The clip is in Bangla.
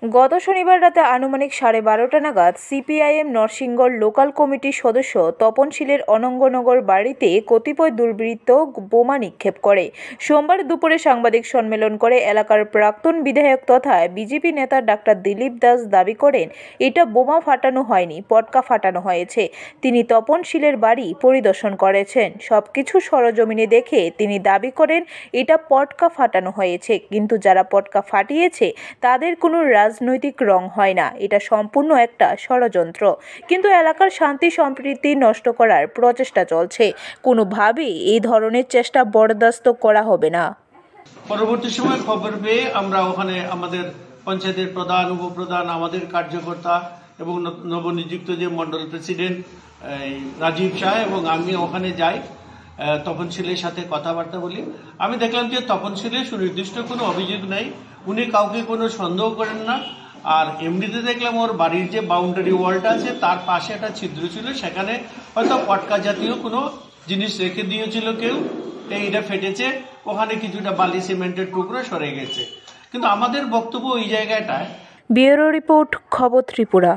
গত শনিবার রাতে আনুমানিক 12:30 নাগাদ সিপিআইএম নরসিংগড় লোকাল কমিটির সদস্য তপন শীলের অনঙ্গনগর বাড়িতে কতিপয় দুর্বৃত্ত বোমা নিক্ষেপ করে। সোমবার দুপুরে সাংবাদিক সম্মেলন করে এলাকার প্রাক্তন বিধায়ক তথা বিজেপি নেতা ডাক্তার দিলীপ দাস দাবি করেন, এটা বোমা ফাটানো হয়নি, পটকা ফাটানো হয়েছে। তিনি তপন শীলের বাড়ি পরিদর্শন করেছেন। সবকিছু সরজমিনে দেখে তিনি দাবি করেন এটা পটকা ফাটানো হয়েছে, কিন্তু যারা পটকা ফাটিয়েছে তাদের কোনো রাজনৈতিক রং হয় না, এটা সম্পূর্ণ একটা ষড়যন্ত্র। কিন্তু এলাকার শান্তি সম্প্রীতি নষ্ট করার প্রচেষ্টা চলছে, কোনোভাবেই এই ধরনের চেষ্টা বরদাস্ত করা হবে না। পরবর্তী সময় খবর পেয়ে আমরা ওখানে আমাদের পঞ্চায়েতের প্রধান, উপপ্রধান, আমাদের কার্যকর্তা এবং নবনিযুক্ত যে মন্ডল প্রেসিডেন্ট রাজীব শাহ এবং আমি ওখানে যাই, তপন শীলের সাথে কথাবার্তা বলি। আমি দেখলাম যে তপন শীলের সুনির্দিষ্ট কোনো অভিযোগ নেই, উনি কাউকে কোনো সন্দেহ করেন না। আর এমনিতে দেখলাম ওর বাড়ির যে বাউন্ডারি ওয়ালটা আছে তার পাশে একটা ছিদ্র ছিল, সেখানে হয়তো পটকা জাতীয় কোনো জিনিস রেখে দিয়েছিল কেউ, এইটা ফেটেছে, ওখানে কিছুটা বালি সিমেন্টের টুকরো সরে গেছে। কিন্তু আমাদের বক্তব্য ওই জায়গাটায়। ব্যুরো রিপোর্ট, খবর ত্রিপুরা।